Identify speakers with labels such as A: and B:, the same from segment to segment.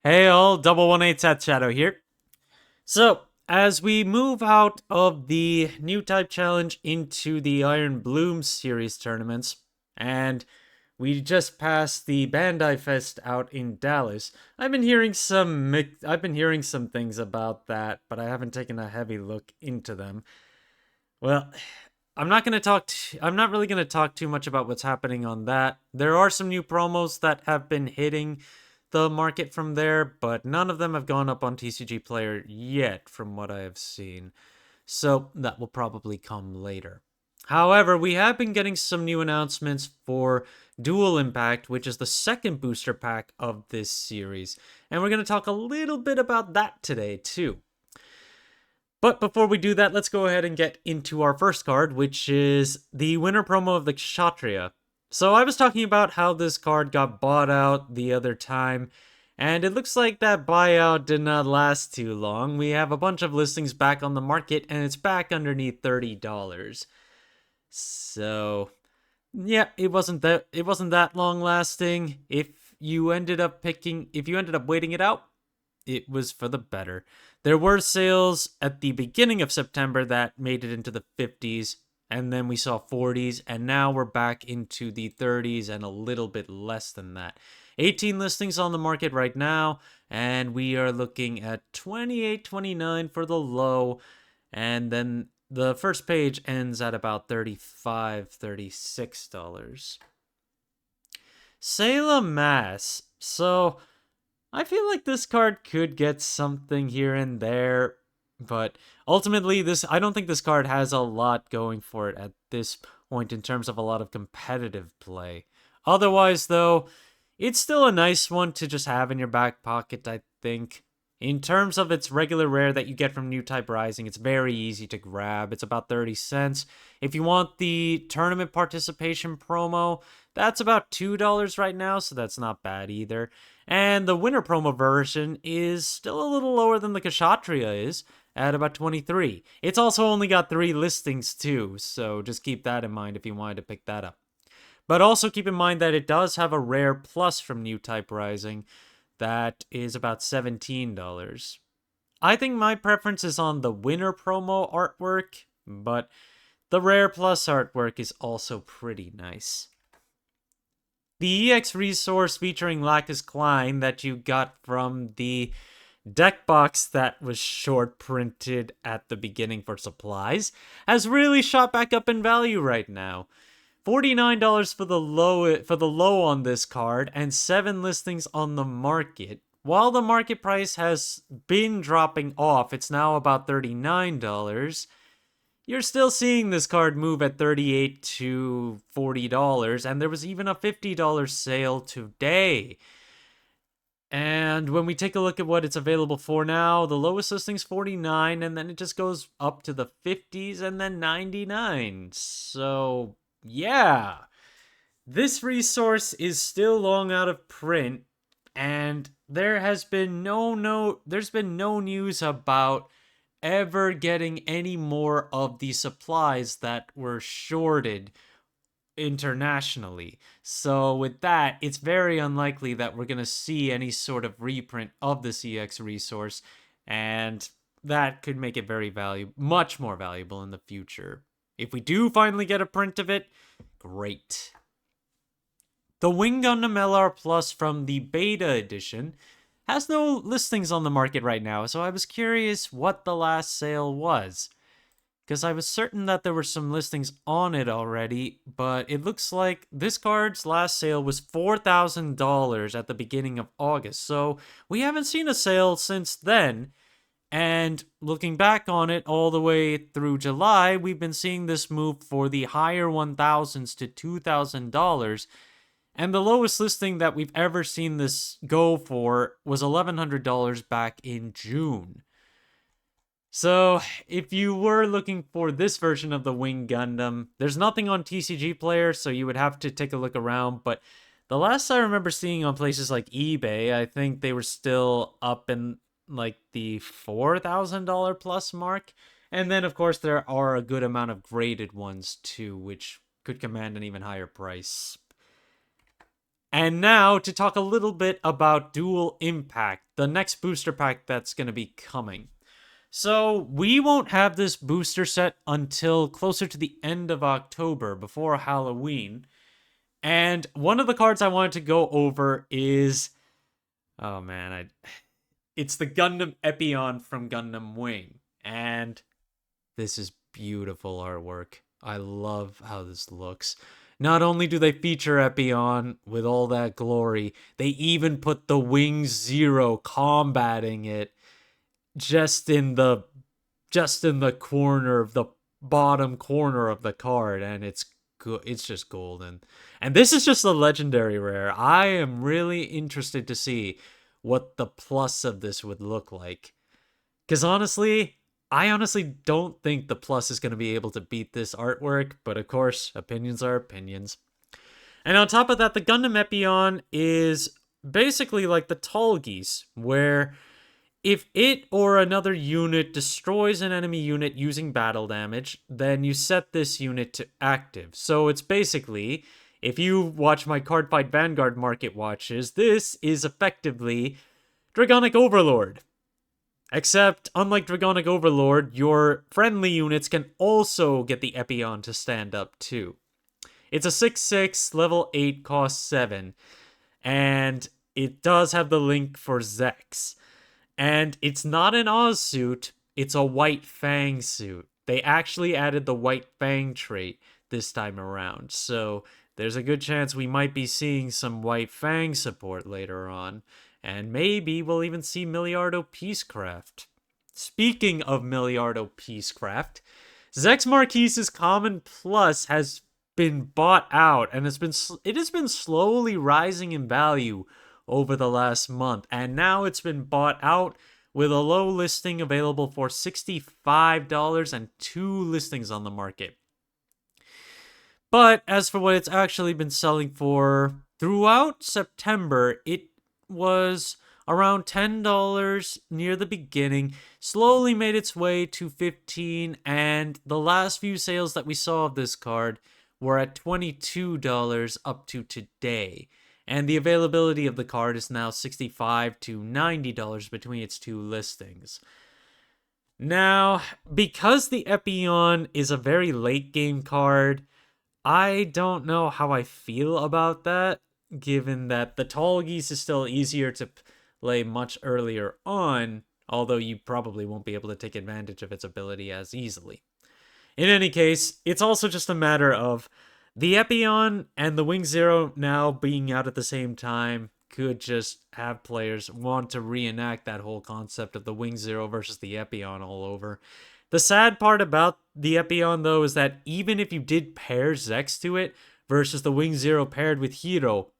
A: Hey all, double 1-8 Seth Shadow here. So, as we move out of the new type challenge into the Iron Bloom series tournaments, and we just passed the Bandai Fest out in Dallas. I've been hearing some things about that, but I haven't taken a heavy look into them. Well, I'm not really going to talk too much about what's happening on that. There are some new promos that have been hitting the market from there, but none of them have gone up on TCG Player yet from what I have seen. So that will probably come later. However, we have been getting some new announcements for Dual Impact, which is the second booster pack of this series. And we're going to talk a little bit about that today, too. But before we do that, let's go ahead and get into our first card, which is the winner promo of the Kshatriya. So I was talking about how this card got bought out the other time, and it looks like that buyout did not last too long. We have a bunch of listings back on the market, and it's back underneath $30. So yeah, it wasn't that long lasting. If you ended up waiting it out, it was for the better. There were sales at the beginning of September that made it into the 50s, and then we saw 40s, and now we're back into the 30s and a little bit less than that. 18 listings on the market right now, and we are looking at 28.29 for the low, and then the first page ends at about $36. Sayla Mass. So I feel like this card could get something here and there, but ultimately I don't think this card has a lot going for it at this point in terms of a lot of competitive play. Otherwise, though, it's still a nice one to just have in your back pocket, I think. In terms of its regular rare that you get from New Type Rising, it's very easy to grab. It's about 30 cents. If you want the tournament participation promo, that's about $2 right now, so that's not bad either. And the winter promo version is still a little lower than the Kshatriya is, at about 23. It's also only got 3 listings too, so just keep that in mind if you wanted to pick that up. But also keep in mind that it does have a rare plus from New Type Rising that is about $17. I think my preference is on the winner promo artwork, but the rare plus artwork is also pretty nice. The EX resource featuring Lacus Klein that you got from the deck box that was short printed at the beginning for supplies has really shot back up in value right now. $49 for the low on this card and 7 listings on the market. While the market price has been dropping off, it's now about $39. You're still seeing this card move at $38 to $40, and there was even a $50 sale today. And when we take a look at what it's available for now, the lowest listing's 49, and then it just goes up to the 50s and then 99. So, yeah. This resource is still long out of print, and there's been no news about ever getting any more of the supplies that were shorted internationally. So with that, it's very unlikely that we're going to see any sort of reprint of the CX resource, and that could make it much more valuable in the future. If we do finally get a print of it, great. The Wing Gundam LR Plus from the beta edition has no listings on the market right now, so I was curious what the last sale was. Because I was certain that there were some listings on it already, but it looks like this card's last sale was $4,000 at the beginning of August, so we haven't seen a sale since then. And looking back on it all the way through July, we've been seeing this move for the higher 1,000s to $2,000. And the lowest listing that we've ever seen this go for was $1,100 back in June. So, if you were looking for this version of the Wing Gundam, there's nothing on TCG Player, so you would have to take a look around. But the last I remember seeing on places like eBay, I think they were still up in like the $4,000 plus mark. And then, of course, there are a good amount of graded ones too, which could command an even higher price. And now to talk a little bit about Dual Impact, the next booster pack that's going to be coming. So, we won't have this booster set until closer to the end of October, before Halloween. And one of the cards I wanted to go over is, oh man, it's the Gundam Epion from Gundam Wing. And this is beautiful artwork. I love how this looks. Not only do they feature Epion with all that glory, they even put the Wing Zero combating it just in the corner of the bottom corner of the card, and it's good. It's just golden. And this is just a legendary rare. I am really interested to see what the plus of this would look like. Because I honestly don't think the plus is going to be able to beat this artwork, but of course, opinions are opinions. And on top of that, the Gundam Epion is basically like the Tall Geese, where if it or another unit destroys an enemy unit using battle damage, then you set this unit to active. So it's basically, if you watch my Cardfight Vanguard market watches, this is effectively Dragonic Overlord. Except, unlike Dragonic Overlord, your friendly units can also get the Epion to stand up too. It's a 6/6, level 8, cost 7, and it does have the link for Zechs. And it's not an Oz suit, it's a White Fang suit. They actually added the White Fang trait this time around, so there's a good chance we might be seeing some White Fang support later on. And maybe we'll even see Milliardo Peacecraft. Speaking of Milliardo Peacecraft, Zechs Merquise's Common Plus has been bought out, and it has been slowly rising in value over the last month, and now it's been bought out with a low listing available for $65 and 2 listings on the market. But as for what it's actually been selling for throughout September, it was around $10 near the beginning, slowly made its way to $15, and the last few sales that we saw of this card were at $22 up to today. And the availability of the card is now $65 to $90 between its 2 listings. Now, because the Epion is a very late game card, I don't know how I feel about that, given that the Tall Geese is still easier to play much earlier on, although you probably won't be able to take advantage of its ability as easily. In any case, it's also just a matter of the Epion and the Wing Zero now being out at the same time could just have players want to reenact that whole concept of the Wing Zero versus the Epion all over. The sad part about the Epion, though, is that even if you did pair Zechs to it versus the Wing Zero paired with Hero,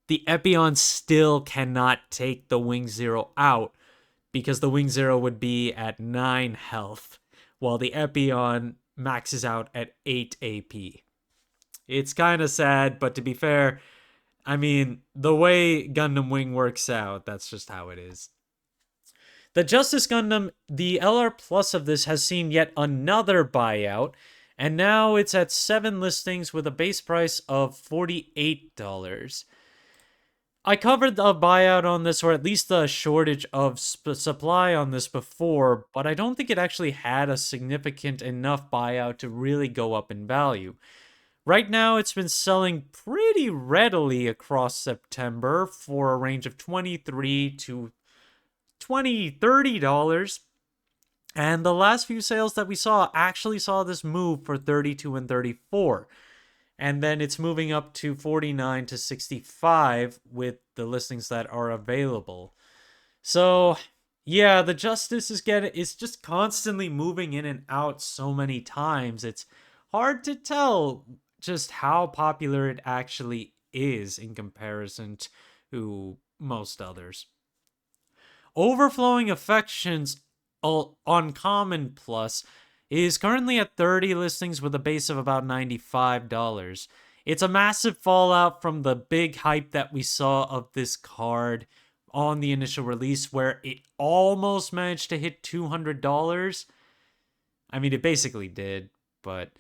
A: the Epion still cannot take the Wing Zero out because the Wing Zero would be at 9 health, while the Epion maxes out at 8 AP. It's kind of sad, but to be fair, I mean, the way Gundam Wing works out, that's just how it is. The Justice Gundam, the LR Plus of this has seen yet another buyout, and now it's at 7 listings with a base price of $48. I covered the buyout on this, or at least the shortage of supply on this before, but I don't think it actually had a significant enough buyout to really go up in value. Right now, it's been selling pretty readily across September for a range of $23 to $30. And the last few sales that we saw actually saw this move for 32 and 34. And then it's moving up to 49 to 65 with the listings that are available. So, yeah, the Justice is just constantly moving in and out so many times. It's hard to tell just how popular it actually is in comparison to most others. Overflowing Affections Uncommon Plus is currently at 30 listings with a base of about $95. It's a massive fallout from the big hype that we saw of this card on the initial release, where it almost managed to hit $200. I mean, it basically did, but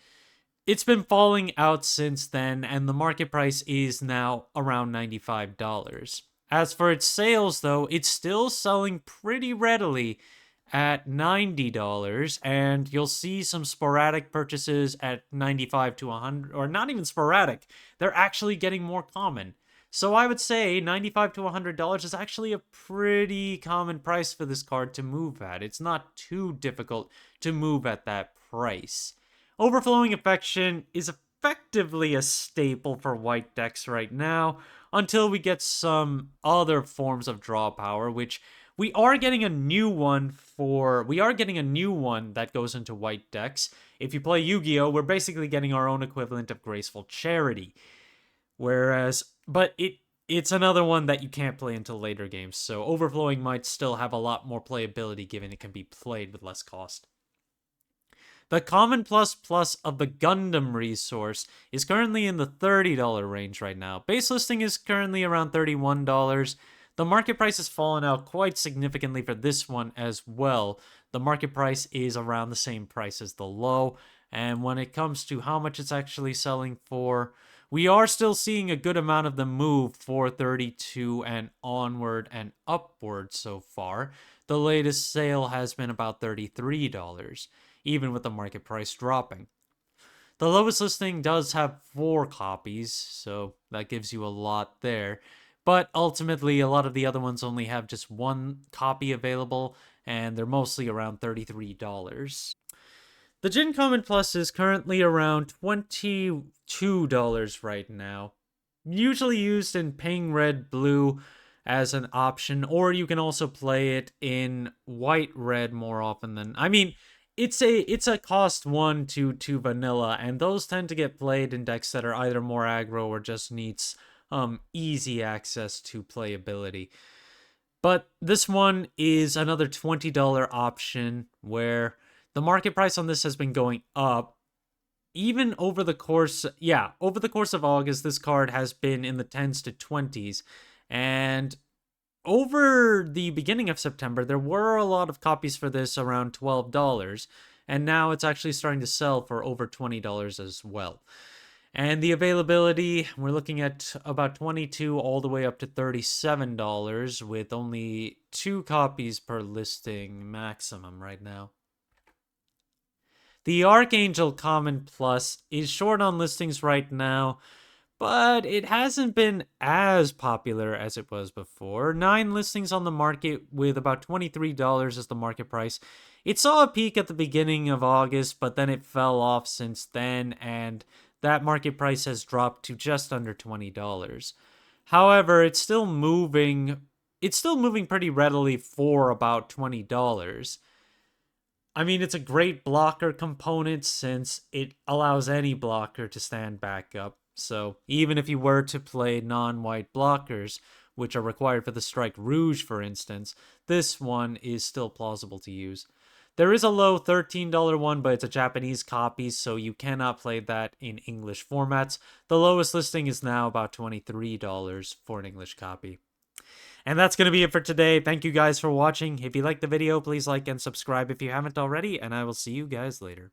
A: it's been falling out since then, and the market price is now around $95. As for its sales, though, it's still selling pretty readily at $90, and you'll see some sporadic purchases at 95 to 100, or not even sporadic. They're actually getting more common. So I would say $95 to $100 is actually a pretty common price for this card to move at. It's not too difficult to move at that price. Overflowing Affection is effectively a staple for white decks right now until we get some other forms of draw power, which we are getting a new one that goes into white decks. If you play Yu-Gi-Oh, we're basically getting our own equivalent of Graceful Charity. But it's another one that you can't play until later games, so Overflowing might still have a lot more playability given it can be played with less cost. The Common Plus Plus of the Gundam resource is currently in the $30 range right now. Base listing is currently around $31. The market price has fallen out quite significantly for this one as well. The market price is around the same price as the low, and when it comes to how much it's actually selling for, we are still seeing a good amount of them move for 32 and onward and upward so far. The latest sale has been about $33, even with the market price dropping. The lowest listing does have 4 copies, so that gives you a lot there. But ultimately, a lot of the other ones only have just 1 copy available, and they're mostly around $33. The Gen Common Plus is currently around $22 right now. Usually used in ping, red, blue as an option, or you can also play it in white, red more often than... I mean, it's a cost 1 to 2 vanilla, and those tend to get played in decks that are either more aggro or just needs easy access to playability. But this one is another $20 option where the market price on this has been going up. Even over the course of August, this card has been in the 10s to 20s. And over the beginning of September, there were a lot of copies for this around $12. And now it's actually starting to sell for over $20 as well. And the availability, we're looking at about $22 all the way up to $37 with only 2 copies per listing maximum right now. The Archangel Common Plus is short on listings right now, but it hasn't been as popular as it was before. 9 listings on the market with about $23 as the market price. It saw a peak at the beginning of August, but then it fell off since then, and that market price has dropped to just under $20. However, it's still moving pretty readily for about $20. I mean, it's a great blocker component since it allows any blocker to stand back up. So even if you were to play non-white blockers, which are required for the Strike Rouge, for instance, this one is still plausible to use. There is a low $13 one, but it's a Japanese copy, so you cannot play that in English formats. The lowest listing is now about $23 for an English copy. And that's going to be it for today. Thank you guys for watching. If you liked the video, please like and subscribe if you haven't already, and I will see you guys later.